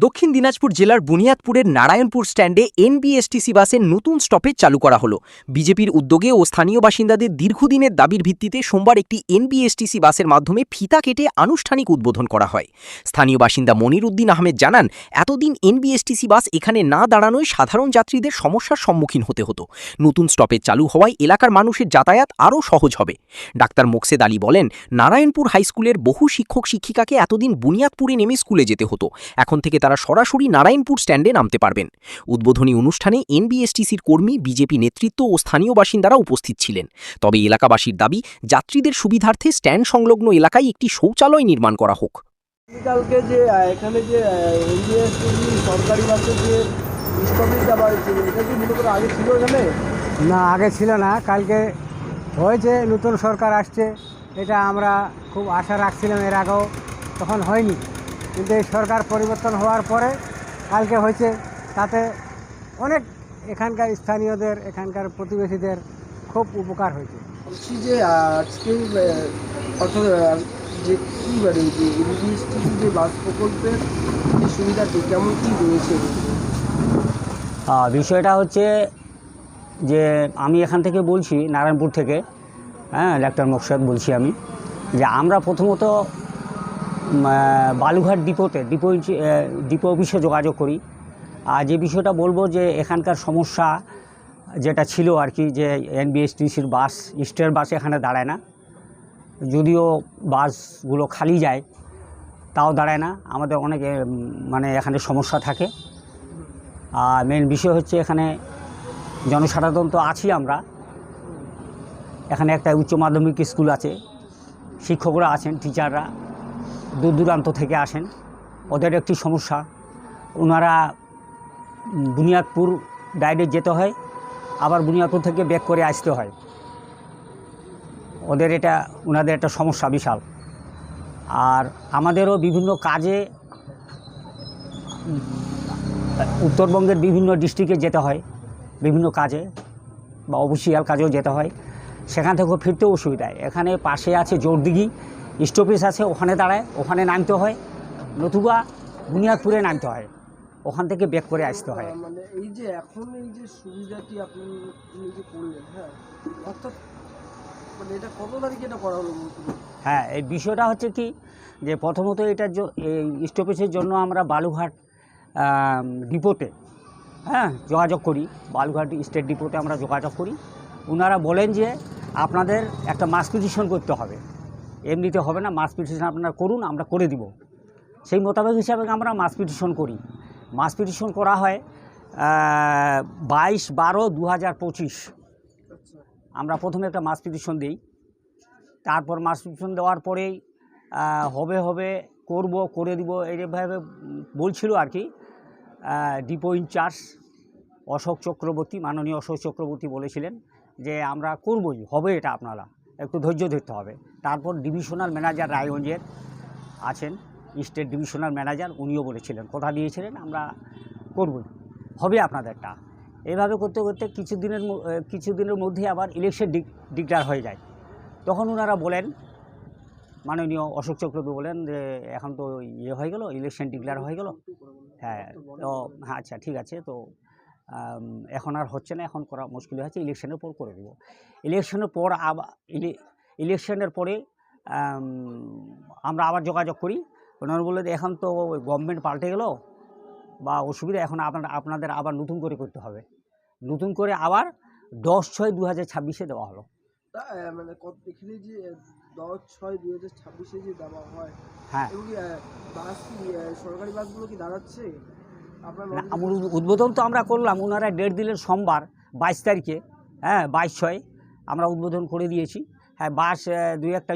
দক্ষিণ দিনাজপুর জেলার বুনিয়াদপুরের নারায়ণপুর স্ট্যান্ডে এনবিএসটিসি বাসের নতুন স্টপেজ চালু করা হলো। বিজেপির উদ্যোগে ও স্থানীয় বাসিন্দাদের দীর্ঘদিনের দাবির ভিত্তিতে সোমবার একটি এনবিএসটিসি বাসের মাধ্যমে ফিতা কেটে আনুষ্ঠানিক উদ্বোধন করা হয়। স্থানীয় বাসিন্দা মনির উদ্দিন আহমেদ জানান, এতদিন এনবিএসটিসি বাস এখানে না দাঁড়ানোয় সাধারণ যাত্রীদের সমস্যার সম্মুখীন হতে হতো। নতুন স্টপেজ চালু হওয়ায় এলাকার মানুষের যাতায়াত আরও সহজ হবে। ডাক্তার মোকসেদ আলী বলেন, নারায়ণপুর হাইস্কুলের বহু শিক্ষক শিক্ষিকাকে এতদিন বুনিয়াদপুরে নেমে স্কুলে যেতে হতো, এখন থেকে তারা সরাসরি নারায়ণপুর স্ট্যান্ডে নামতে পারবেন। উদ্বোধনী অনুষ্ঠানে এনবিএসটিসির কর্মী, বিজেপি নেতৃত্ব ও স্থানীয় বাসিন্দারা উপস্থিত ছিলেন। তবে এলাকাবাসীর দাবি, যাত্রীদের সুবিধার্থে স্ট্যান্ড সংলগ্ন এলাকায় একটি শৌচালয় নির্মাণ করা হোক। কালকে যে এখানে যে এনবিএসটিসি সরকারি বাসে যে স্টপেজটা বাড়ছে, এটা কি মূলত আগে ছিল এখানে? না, আগে ছিল না, কালকে হয়েছে। নতুন সরকার আসছে, এটা আমরা খুব আশা রাখছিলাম, এর আগেও তখন হয়নি, কিন্তু এই সরকার পরিবর্তন হওয়ার পরে কালকে হয়েছে। তাতে অনেক এখানকার স্থানীয়দের, এখানকার প্রতিবেশীদের খুব উপকার হয়েছে। বলছি যে আজকে অর্থাৎ যে কী মানে যে এনবিএসটিসি যে বাস প্রকল্পের যে সুবিধাটি কেমন কী রয়েছে? বিষয়টা হচ্ছে যে আমি এখান থেকে বলছি, নারায়ণপুর থেকে, ডাক্তার মোকসেদ বলছি আমি, যে আমরা প্রথমত বালুঘাট ডিপো অফিসে যোগাযোগ করি। আর যে বিষয়টা বলবো, যে এখানকার সমস্যা যেটা ছিল আর কি, যে এনবিএসটিসির বাস, স্টেট বাস এখানে দাঁড়ায় না, যদিও বাসগুলো খালি যায় তাও দাঁড়ায় না। আমাদের অনেক মানে এখানে সমস্যা থাকে। আর মেন বিষয় হচ্ছে, এখানে জনসাধারণ তো আছি আমরা, এখানে একটা উচ্চ মাধ্যমিক স্কুল আছে, শিক্ষকরা আছেন, টিচাররা দূর দূরান্ত থেকে আসেন, ওদের একটি সমস্যা। ওনারা বুনিয়াদপুর ডাইরেক্ট যেতে হয়, আবার বুনিয়াদপুর থেকে ব্যাক করে আসতে হয়। ওনাদের একটা সমস্যা বিশাল। আর আমাদেরও বিভিন্ন কাজে উত্তরবঙ্গের বিভিন্ন ডিস্ট্রিক্টে যেতে হয়, বিভিন্ন কাজে বা অফিসিয়াল কাজেও যেতে হয়, সেখান থেকেও ফিরতেও অসুবিধায়। এখানে পাশে আছে জোরদিঘি স্টপেজ আছে, ওখানে দাঁড়ায়, ওখানে নামতে হয়, নতুবা বুনিয়াদপুরে নামতে হয়, ওখান থেকে ব্যাক করে আসতে হয়। মানে এই যে এখন এই যে সুবিধাটি আপনি যে করলেন, হ্যাঁ, অর্থাৎ মানে এটা কত তারিখে এটা করা হলো? হ্যাঁ, এই বিষয়টা হচ্ছে কি, যে প্রথমত এটার এই স্টপেজের জন্য আমরা বালুঘাট ডিপোতে যোগাযোগ করি, বালুঘাট স্টেট ডিপোতে আমরা যোগাযোগ করি। ওনারা বলেন যে আপনাদের একটা মাস পিটিশন করতে হবে, এমনিতে হবে না, মাস পিটিশন আপনারা করুন, আমরা করে দিব। সেই মোতাবেক হিসাবে আমরা মাস পিটিশন করি। মাস পিটিশন করা হয় 22/12/2025। আমরা প্রথমে একটা মাস পিটিশন দিই, তারপর মাস পিটিশন দেওয়ার পরেই হবে করে দিব এইভাবে বলছিল আর কি। ডিপো ইনচার্জ অশোক চক্রবর্তী, মাননীয় অশোক চক্রবর্তী বলেছিলেন যে আমরা করবই, হবে, এটা আপনারা একটু ধৈর্য ধরতে হবে। তারপর ডিভিশনাল ম্যানেজার রায়গঞ্জের আছেন, স্টেট ডিভিশনাল ম্যানেজার, উনিও বলেছিলেন, কথা দিয়েছিলেন আমরা করবই, হবে আপনাদেরটা। এইভাবে করতে করতে কিছুদিনের মধ্যে আবার ইলেকশন ডিক্লেয়ার হয়ে যায়। তখন ওনারা বলেন, মাননীয় অশোক চক্রবর্তী বলেন যে এখন তো হয়ে গেল, ইলেকশন ডিক্লেয়ার হয়ে গেল, হ্যাঁ, তো আচ্ছা ঠিক আছে, তো এখন আর হচ্ছে না, এখন করা মুশকিল হয়েছে, ইলেকশনের পর করে দেব। ইলেকশনের পরে আমরা আবার যোগাযোগ করি। ওনারা বললেন এখন তো গভর্নমেন্ট পাল্টে গেল বা অসুবিধা, এখন আপনাদের আবার নতুন করে করতে হবে। নতুন করে আবার 10/6/2026 দেওয়া হলো। মানে এখানে যে 10/6/2026 যে দেওয়া হয়, হ্যাঁ, বাস কি সরকারি বাসগুলো কি দাঁড়াচ্ছে? আমার উদ্বোধন তো আমরা করলাম, ওনারা ডেট দিলেন সোমবার 22 তারিখে, 22/6 আমরা উদ্বোধন করে দিয়েছি। হ্যাঁ, বাস 2-1টা